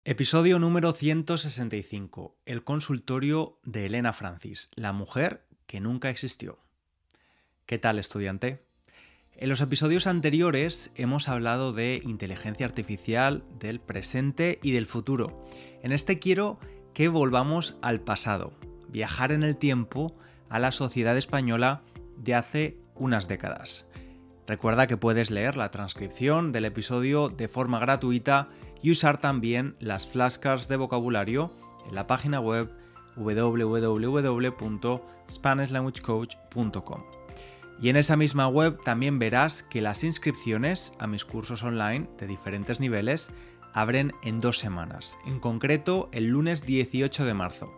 Episodio número 165. El consultorio de Elena Francis, la mujer que nunca existió. ¿Qué tal, estudiante? En los episodios anteriores hemos hablado de inteligencia artificial, del presente y del futuro. En este quiero que volvamos al pasado, viajar en el tiempo a la sociedad española de hace unas décadas. Recuerda que puedes leer la transcripción del episodio de forma gratuita y usar también las flashcards de vocabulario en la página web www.spanishlanguagecoach.com. Y en esa misma web también verás que las inscripciones a mis cursos online de diferentes niveles abren en 2 semanas, en concreto el lunes 18 de marzo.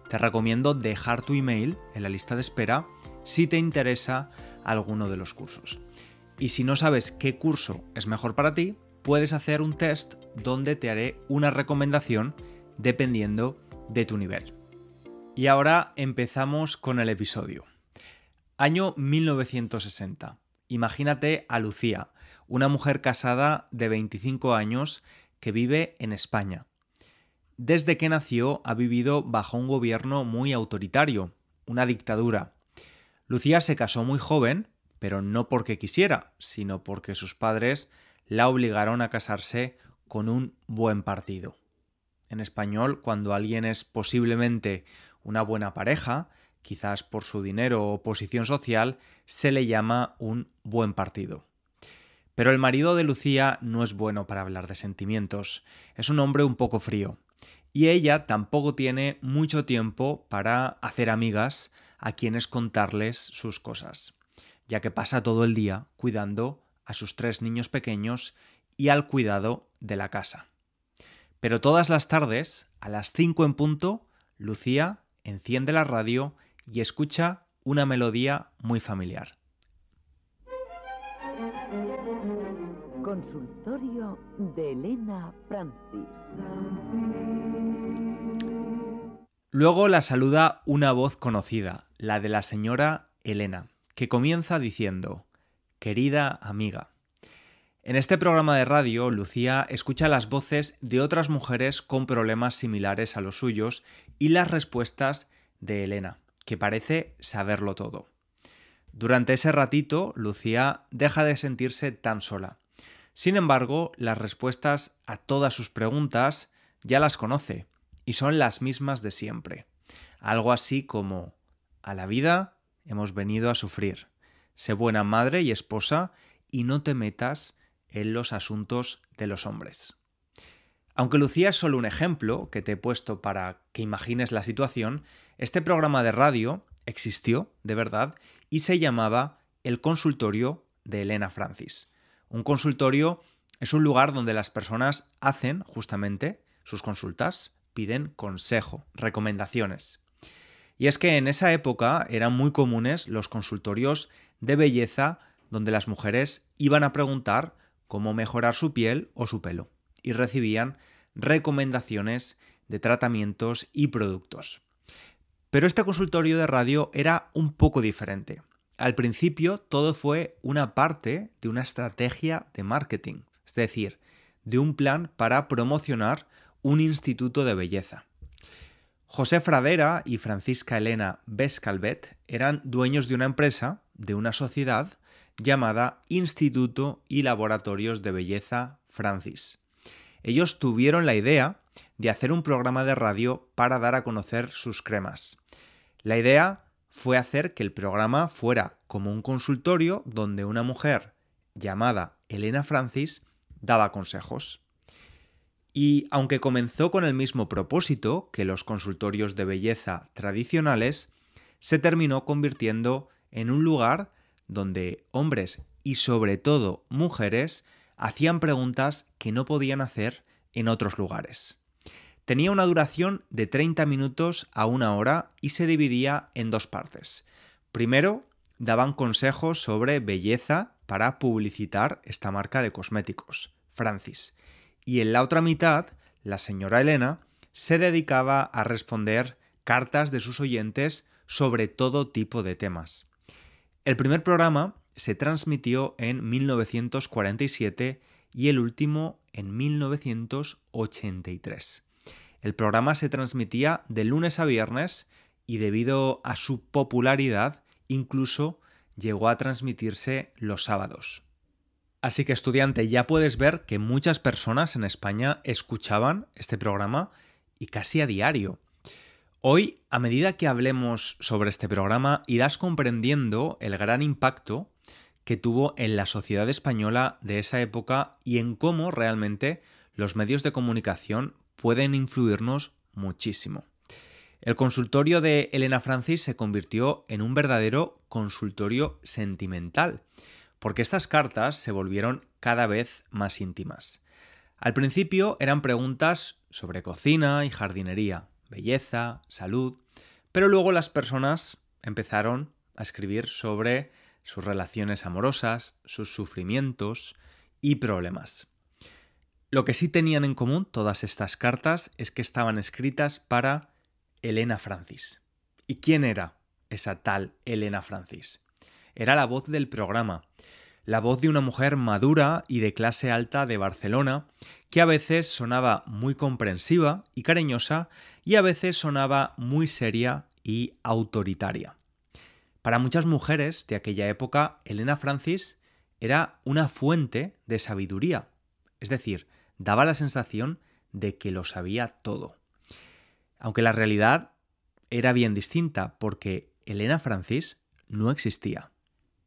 Te recomiendo dejar tu email en la lista de espera si te interesa alguno de los cursos. Y si no sabes qué curso es mejor para ti, puedes hacer un test donde te haré una recomendación dependiendo de tu nivel. Y ahora empezamos con el episodio. Año 1960. Imagínate a Lucía, una mujer casada de 25 años que vive en España. Desde que nació ha vivido bajo un gobierno muy autoritario, una dictadura. Lucía se casó muy joven, pero no porque quisiera, sino porque sus padres la obligaron a casarse con un buen partido. En español, cuando alguien es posiblemente una buena pareja, quizás por su dinero o posición social, se le llama un buen partido. Pero el marido de Lucía no es bueno para hablar de sentimientos, es un hombre un poco frío. Y ella tampoco tiene mucho tiempo para hacer amigas a quienes contarles sus cosas, ya que pasa todo el día cuidando a sus 3 niños pequeños y al cuidado de la casa. Pero todas las tardes, a las 5 en punto, Lucía enciende la radio y escucha una melodía muy familiar. Consultorio de Elena Francis. Luego la saluda una voz conocida, la de la señora Elena, que comienza diciendo: «Querida amiga». En este programa de radio, Lucía escucha las voces de otras mujeres con problemas similares a los suyos y las respuestas de Elena, que parece saberlo todo. Durante ese ratito, Lucía deja de sentirse tan sola. Sin embargo, las respuestas a todas sus preguntas ya las conoce y son las mismas de siempre. Algo así como: a la vida hemos venido a sufrir. Sé buena madre y esposa y no te metas en los asuntos de los hombres. Aunque Lucía es solo un ejemplo que te he puesto para que imagines la situación, este programa de radio existió de verdad y se llamaba El Consultorio de Elena Francis. Un consultorio es un lugar donde las personas hacen justamente sus consultas, piden consejo, recomendaciones. Y es que en esa época eran muy comunes los consultorios de belleza donde las mujeres iban a preguntar cómo mejorar su piel o su pelo y recibían recomendaciones de tratamientos y productos. Pero este consultorio de radio era un poco diferente. Al principio todo fue una parte de una estrategia de marketing, es decir, de un plan para promocionar un instituto de belleza. José Fradera y Francisca Elena Bescalvet eran dueños de una empresa, de una sociedad, llamada Instituto y Laboratorios de Belleza Francis. Ellos tuvieron la idea de hacer un programa de radio para dar a conocer sus cremas. La idea fue hacer que el programa fuera como un consultorio donde una mujer llamada Elena Francis daba consejos. Y aunque comenzó con el mismo propósito que los consultorios de belleza tradicionales, se terminó convirtiendo en un lugar donde hombres y sobre todo mujeres hacían preguntas que no podían hacer en otros lugares. Tenía una duración de 30 minutos a 1 hora y se dividía en 2 partes. Primero, daban consejos sobre belleza para publicitar esta marca de cosméticos, Francis. Y en la otra mitad, la señora Elena se dedicaba a responder cartas de sus oyentes sobre todo tipo de temas. El primer programa se transmitió en 1947 y el último en 1983. El programa se transmitía de lunes a viernes y debido a su popularidad incluso llegó a transmitirse los sábados. Así que, estudiante, ya puedes ver que muchas personas en España escuchaban este programa y casi a diario. Hoy, a medida que hablemos sobre este programa, irás comprendiendo el gran impacto que tuvo en la sociedad española de esa época y en cómo realmente los medios de comunicación pueden influirnos muchísimo. El consultorio de Elena Francis se convirtió en un verdadero consultorio sentimental, porque estas cartas se volvieron cada vez más íntimas. Al principio eran preguntas sobre cocina y jardinería, belleza, salud, pero luego las personas empezaron a escribir sobre sus relaciones amorosas, sus sufrimientos y problemas. Lo que sí tenían en común todas estas cartas es que estaban escritas para Elena Francis. ¿Y quién era esa tal Elena Francis? Era la voz del programa, la voz de una mujer madura y de clase alta de Barcelona, que a veces sonaba muy comprensiva y cariñosa y a veces sonaba muy seria y autoritaria. Para muchas mujeres de aquella época, Elena Francis era una fuente de sabiduría, es decir, daba la sensación de que lo sabía todo. Aunque la realidad era bien distinta, porque Elena Francis no existía.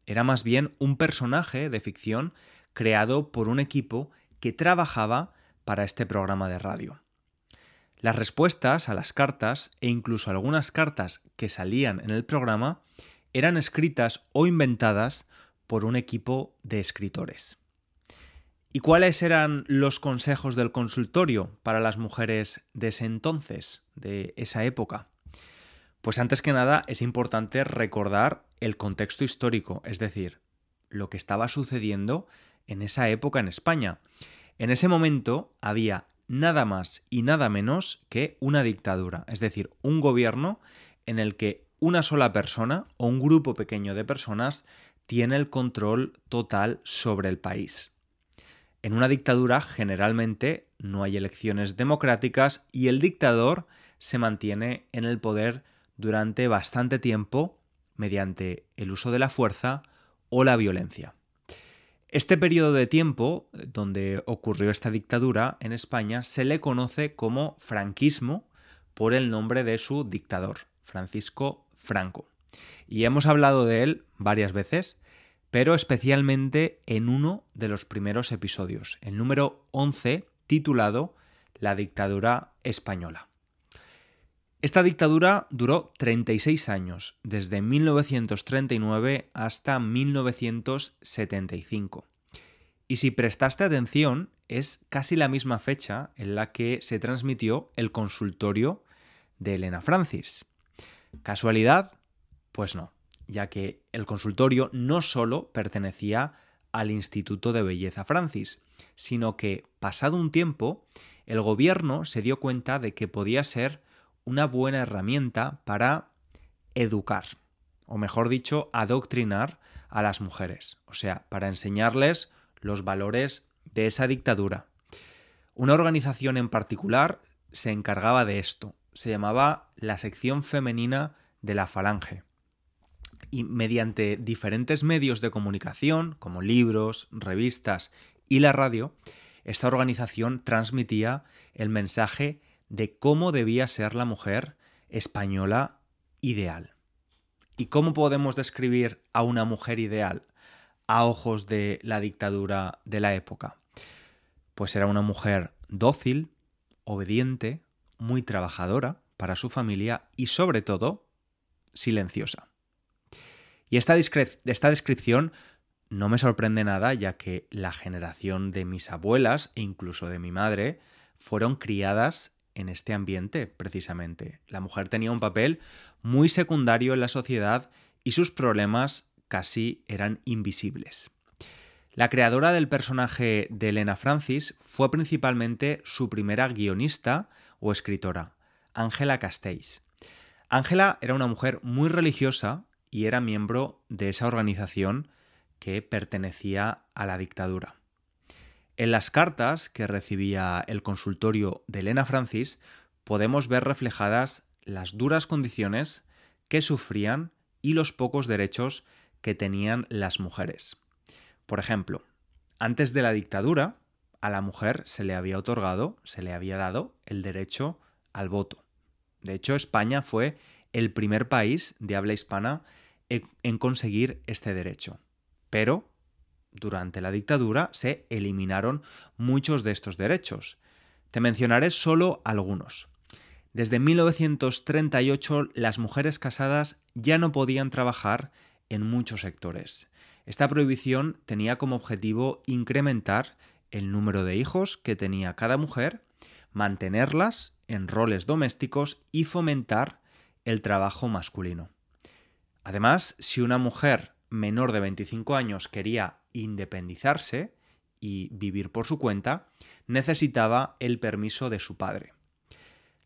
Era más bien un personaje de ficción creado por un equipo que trabajaba para este programa de radio. Las respuestas a las cartas, e incluso algunas cartas que salían en el programa, eran escritas o inventadas por un equipo de escritores. ¿Y cuáles eran los consejos del consultorio para las mujeres de ese entonces, de esa época? Pues antes que nada es importante recordar el contexto histórico, es decir, lo que estaba sucediendo en esa época en España. En ese momento había nada más y nada menos que una dictadura, es decir, un gobierno en el que una sola persona o un grupo pequeño de personas tiene el control total sobre el país. En una dictadura generalmente no hay elecciones democráticas y el dictador se mantiene en el poder durante bastante tiempo mediante el uso de la fuerza o la violencia. Este periodo de tiempo donde ocurrió esta dictadura en España se le conoce como franquismo por el nombre de su dictador, Francisco Franco. Y hemos hablado de él varias veces, pero especialmente en uno de los primeros episodios, el número 11, titulado La dictadura española. Esta dictadura duró 36 años, desde 1939 hasta 1975. Y si prestaste atención, es casi la misma fecha en la que se transmitió el consultorio de Elena Francis. ¿Casualidad? Pues no, ya que el consultorio no solo pertenecía al Instituto de Belleza Francis, sino que, pasado un tiempo, el gobierno se dio cuenta de que podía ser una buena herramienta para educar, o mejor dicho, adoctrinar a las mujeres, o sea, para enseñarles los valores de esa dictadura. Una organización en particular se encargaba de esto, se llamaba la sección femenina de la Falange. Y mediante diferentes medios de comunicación, como libros, revistas y la radio, esta organización transmitía el mensaje de cómo debía ser la mujer española ideal. ¿Y cómo podemos describir a una mujer ideal a ojos de la dictadura de la época? Pues era una mujer dócil, obediente, muy trabajadora para su familia y, sobre todo, silenciosa. Y esta descripción no me sorprende nada, ya que la generación de mis abuelas e incluso de mi madre fueron criadas en este ambiente, precisamente. La mujer tenía un papel muy secundario en la sociedad y sus problemas casi eran invisibles. La creadora del personaje de Elena Francis fue principalmente su primera guionista o escritora, Ángela Castells. Ángela era una mujer muy religiosa y era miembro de esa organización que pertenecía a la dictadura. En las cartas que recibía el consultorio de Elena Francis podemos ver reflejadas las duras condiciones que sufrían y los pocos derechos que tenían las mujeres. Por ejemplo, antes de la dictadura, a la mujer se le había dado el derecho al voto. De hecho, España fue el primer país de habla hispana en conseguir este derecho. Pero durante la dictadura se eliminaron muchos de estos derechos. Te mencionaré solo algunos. Desde 1938 las mujeres casadas ya no podían trabajar en muchos sectores. Esta prohibición tenía como objetivo incrementar el número de hijos que tenía cada mujer, mantenerlas en roles domésticos y fomentar el trabajo masculino. Además, si una mujer menor de 25 años quería independizarse y vivir por su cuenta, necesitaba el permiso de su padre.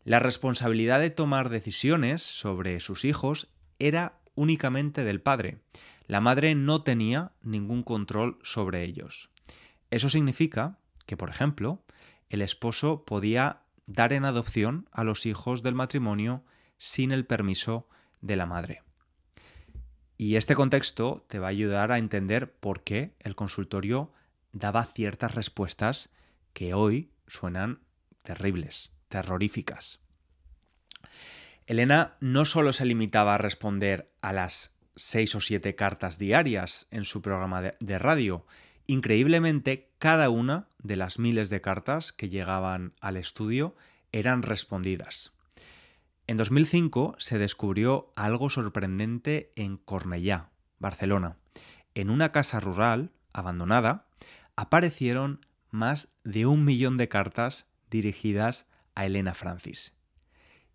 La responsabilidad de tomar decisiones sobre sus hijos era únicamente del padre. La madre no tenía ningún control sobre ellos. Eso significa que, por ejemplo, el esposo podía dar en adopción a los hijos del matrimonio sin el permiso de la madre. Y este contexto te va a ayudar a entender por qué el consultorio daba ciertas respuestas que hoy suenan terribles, terroríficas. Elena no solo se limitaba a responder a las 6 o 7 cartas diarias en su programa de radio. Increíblemente, cada una de las miles de cartas que llegaban al estudio eran respondidas. En 2005 se descubrió algo sorprendente en Cornellà, Barcelona. En una casa rural abandonada aparecieron más de 1 millón de cartas dirigidas a Elena Francis.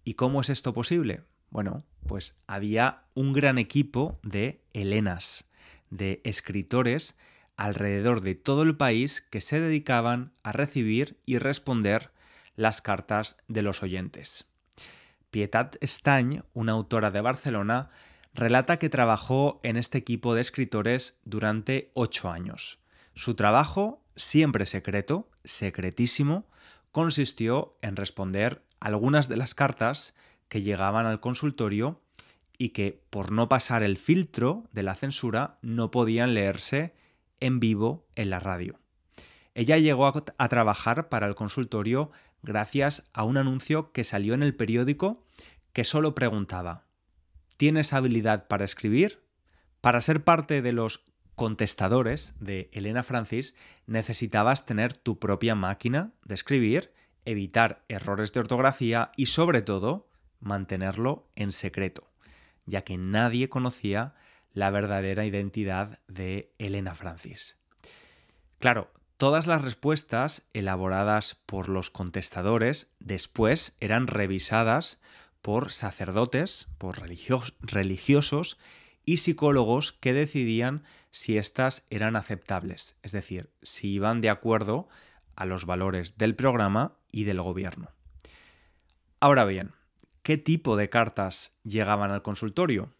¿Y cómo es esto posible? Bueno, pues había un gran equipo de Elenas, de escritores alrededor de todo el país que se dedicaban a recibir y responder las cartas de los oyentes. Pietat Estany, una autora de Barcelona, relata que trabajó en este equipo de escritores durante 8 años. Su trabajo, siempre secreto, secretísimo, consistió en responder algunas de las cartas que llegaban al consultorio y que, por no pasar el filtro de la censura, no podían leerse en vivo en la radio. Ella llegó a trabajar para el consultorio gracias a un anuncio que salió en el periódico que solo preguntaba: ¿tienes habilidad para escribir? Para ser parte de los contestadores de Elena Francis necesitabas tener tu propia máquina de escribir, evitar errores de ortografía y, sobre todo, mantenerlo en secreto, ya que nadie conocía la verdadera identidad de Elena Francis. Claro, todas las respuestas elaboradas por los contestadores después eran revisadas por sacerdotes, por religiosos y psicólogos que decidían si éstas eran aceptables, es decir, si iban de acuerdo a los valores del programa y del gobierno. Ahora bien, ¿qué tipo de cartas llegaban al consultorio?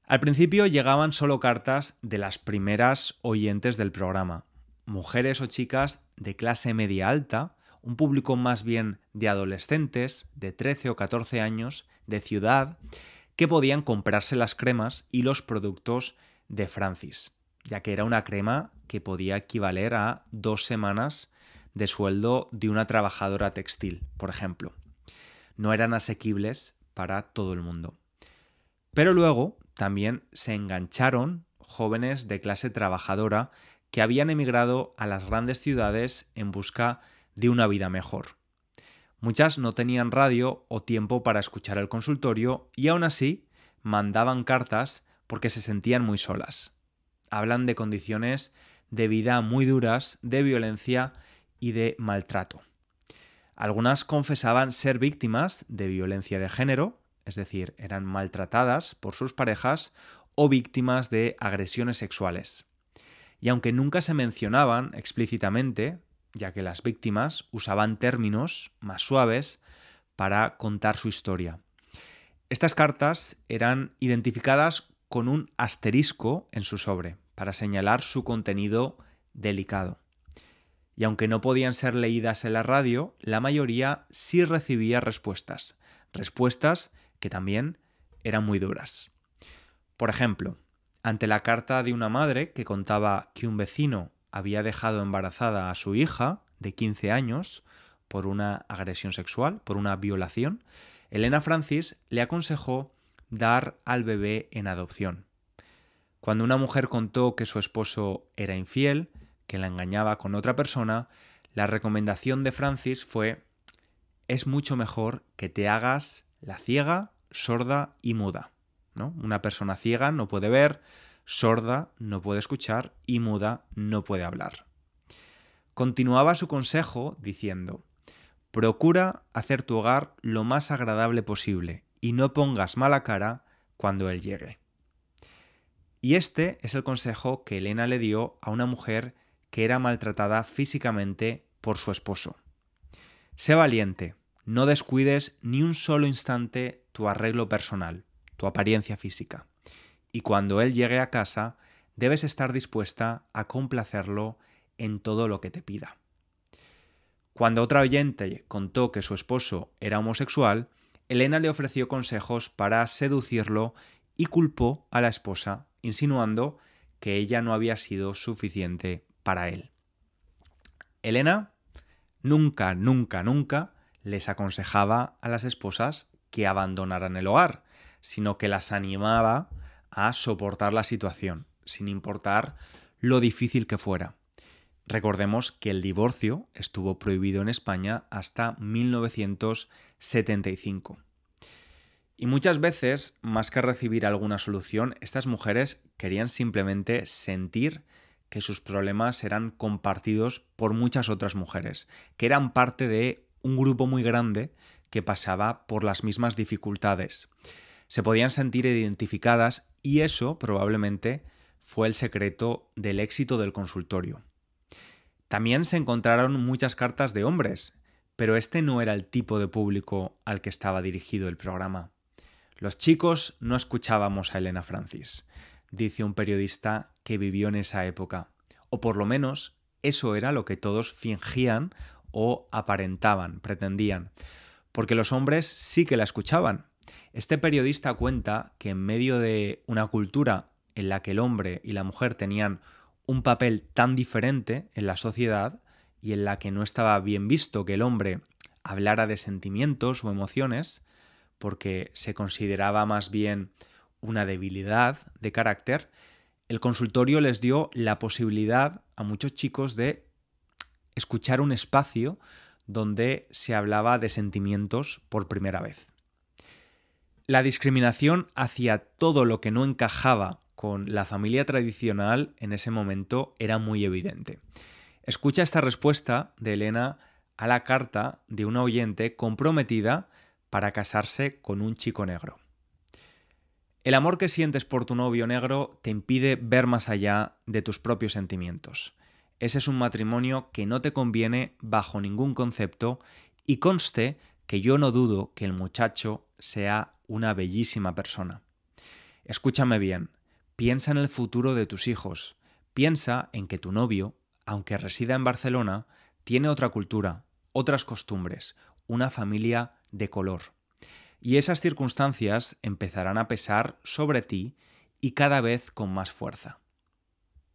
Al principio llegaban solo cartas de las primeras oyentes del programa, mujeres o chicas de clase media alta, un público más bien de adolescentes de 13 o 14 años, de ciudad, que podían comprarse las cremas y los productos de Francis, ya que era una crema que podía equivaler a 2 semanas de sueldo de una trabajadora textil, por ejemplo. No eran asequibles para todo el mundo. Pero luego también se engancharon jóvenes de clase trabajadora que habían emigrado a las grandes ciudades en busca de una vida mejor. Muchas no tenían radio o tiempo para escuchar el consultorio y aún así mandaban cartas porque se sentían muy solas. Hablan de condiciones de vida muy duras, de violencia y de maltrato. Algunas confesaban ser víctimas de violencia de género, es decir, eran maltratadas por sus parejas o víctimas de agresiones sexuales. Y aunque nunca se mencionaban explícitamente, ya que las víctimas usaban términos más suaves para contar su historia. Estas cartas eran identificadas con un asterisco en su sobre, para señalar su contenido delicado. Y aunque no podían ser leídas en la radio, la mayoría sí recibía respuestas. Respuestas que también eran muy duras. Por ejemplo, ante la carta de una madre que contaba que un vecino había dejado embarazada a su hija de 15 años por una agresión sexual, por una violación, Elena Francis le aconsejó dar al bebé en adopción. Cuando una mujer contó que su esposo era infiel, que la engañaba con otra persona, la recomendación de Francis fue: es mucho mejor que te hagas la ciega, sorda y muda, ¿no? Una persona ciega no puede ver, sorda no puede escuchar y muda no puede hablar. Continuaba su consejo diciendo: procura hacer tu hogar lo más agradable posible y no pongas mala cara cuando él llegue. Y este es el consejo que Elena le dio a una mujer que era maltratada físicamente por su esposo. Sé valiente, no descuides ni un solo instante tu arreglo personal, tu apariencia física. Y cuando él llegue a casa, debes estar dispuesta a complacerlo en todo lo que te pida. Cuando otra oyente contó que su esposo era homosexual, Elena le ofreció consejos para seducirlo y culpó a la esposa, insinuando que ella no había sido suficiente para él. Elena nunca les aconsejaba a las esposas que abandonaran el hogar, sino que las animaba a soportar la situación, sin importar lo difícil que fuera. Recordemos que el divorcio estuvo prohibido en España hasta 1975. Y muchas veces, más que recibir alguna solución, estas mujeres querían simplemente sentir que sus problemas eran compartidos por muchas otras mujeres, que eran parte de un grupo muy grande que pasaba por las mismas dificultades. Se podían sentir identificadas y eso probablemente fue el secreto del éxito del consultorio. También se encontraron muchas cartas de hombres, pero este no era el tipo de público al que estaba dirigido el programa. Los chicos no escuchábamos a Elena Francis, dice un periodista que vivió en esa época, o por lo menos eso era lo que todos fingían o aparentaban, pretendían, porque los hombres sí que la escuchaban. Este periodista cuenta que en medio de una cultura en la que el hombre y la mujer tenían un papel tan diferente en la sociedad y en la que no estaba bien visto que el hombre hablara de sentimientos o emociones, porque se consideraba más bien una debilidad de carácter, el consultorio les dio la posibilidad a muchos chicos de escuchar un espacio donde se hablaba de sentimientos por primera vez. La discriminación hacia todo lo que no encajaba con la familia tradicional en ese momento era muy evidente. Escucha esta respuesta de Elena a la carta de una oyente comprometida para casarse con un chico negro. El amor que sientes por tu novio negro te impide ver más allá de tus propios sentimientos. Ese es un matrimonio que no te conviene bajo ningún concepto y conste que yo no dudo que el muchacho sea una bellísima persona. Escúchame bien, piensa en el futuro de tus hijos, piensa en que tu novio, aunque resida en Barcelona, tiene otra cultura, otras costumbres, una familia de color. Y esas circunstancias empezarán a pesar sobre ti y cada vez con más fuerza.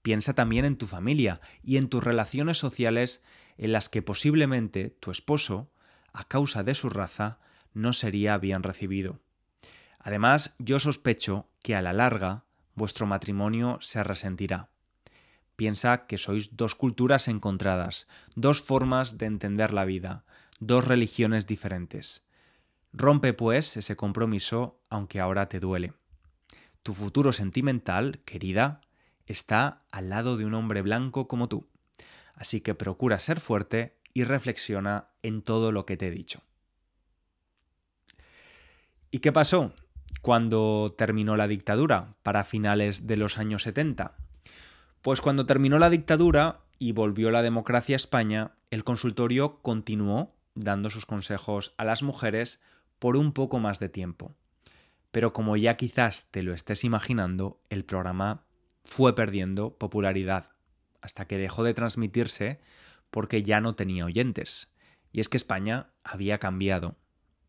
Piensa también en tu familia y en tus relaciones sociales en las que posiblemente tu esposo, a causa de su raza, no sería bien recibido. Además, yo sospecho que a la larga vuestro matrimonio se resentirá. Piensa que sois dos culturas encontradas, dos formas de entender la vida, dos religiones diferentes. Rompe, pues, ese compromiso, aunque ahora te duele. Tu futuro sentimental, querida, está al lado de un hombre blanco como tú. Así que procura ser fuerte y reflexiona en todo lo que te he dicho. ¿Y qué pasó cuando terminó la dictadura, para finales de los años 70? Pues cuando terminó la dictadura y volvió la democracia a España, el consultorio continuó dando sus consejos a las mujeres por un poco más de tiempo. Pero como ya quizás te lo estés imaginando, el programa fue perdiendo popularidad hasta que dejó de transmitirse porque ya no tenía oyentes. Y es que España había cambiado.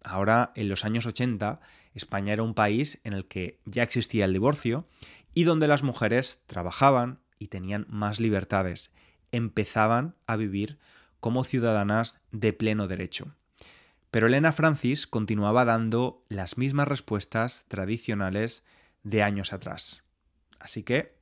Ahora, en los años 80, España era un país en el que ya existía el divorcio y donde las mujeres trabajaban y tenían más libertades. Empezaban a vivir como ciudadanas de pleno derecho. Pero Elena Francis continuaba dando las mismas respuestas tradicionales de años atrás. Así que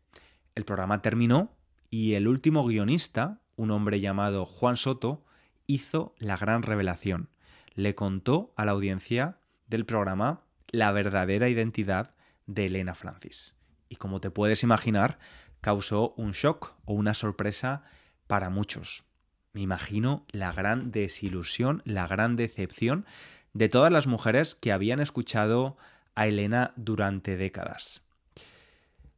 el programa terminó y el último guionista, un hombre llamado Juan Soto, hizo la gran revelación. Le contó a la audiencia del programa la verdadera identidad de Elena Francis. Y como te puedes imaginar, causó un shock o una sorpresa para muchos. Me imagino la gran desilusión, la gran decepción de todas las mujeres que habían escuchado a Elena durante décadas.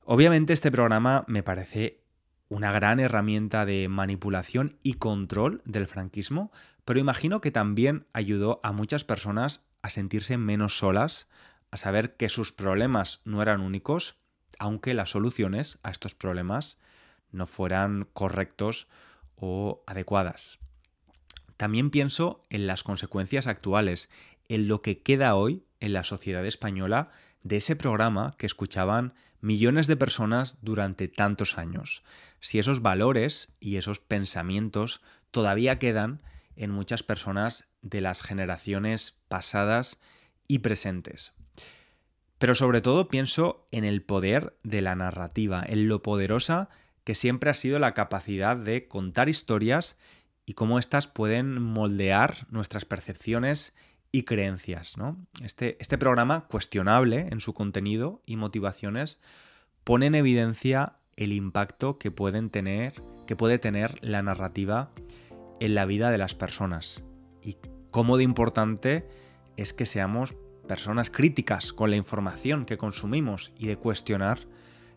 Obviamente este programa me parece una gran herramienta de manipulación y control del franquismo, pero imagino que también ayudó a muchas personas a sentirse menos solas, a saber que sus problemas no eran únicos, aunque las soluciones a estos problemas no fueran correctos o adecuadas. También pienso en las consecuencias actuales, en lo que queda hoy en la sociedad española de ese programa que escuchaban millones de personas durante tantos años. Si esos valores y esos pensamientos todavía quedan en muchas personas de las generaciones pasadas y presentes. Pero sobre todo pienso en el poder de la narrativa, en lo poderosa que siempre ha sido la capacidad de contar historias y cómo éstas pueden moldear nuestras percepciones y creencias, ¿no? Este programa, cuestionable en su contenido y motivaciones, pone en evidencia el impacto que puede tener la narrativa en la vida de las personas y cómo de importante es que seamos personas críticas con la información que consumimos y de cuestionar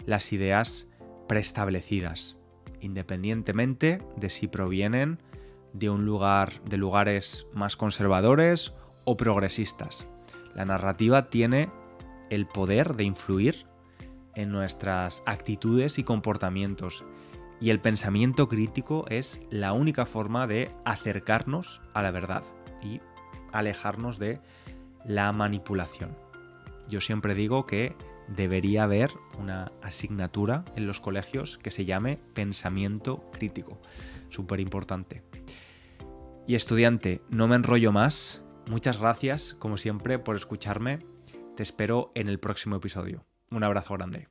las ideas preestablecidas, independientemente de si provienen de lugares más conservadores o progresistas. La narrativa tiene el poder de influir en nuestras actitudes y comportamientos, y el pensamiento crítico es la única forma de acercarnos a la verdad y alejarnos de la manipulación. Yo siempre digo que debería haber una asignatura en los colegios que se llame pensamiento crítico. Súper importante. Y estudiante, no me enrollo más. Muchas gracias, como siempre, por escucharme. Te espero en el próximo episodio. Un abrazo grande.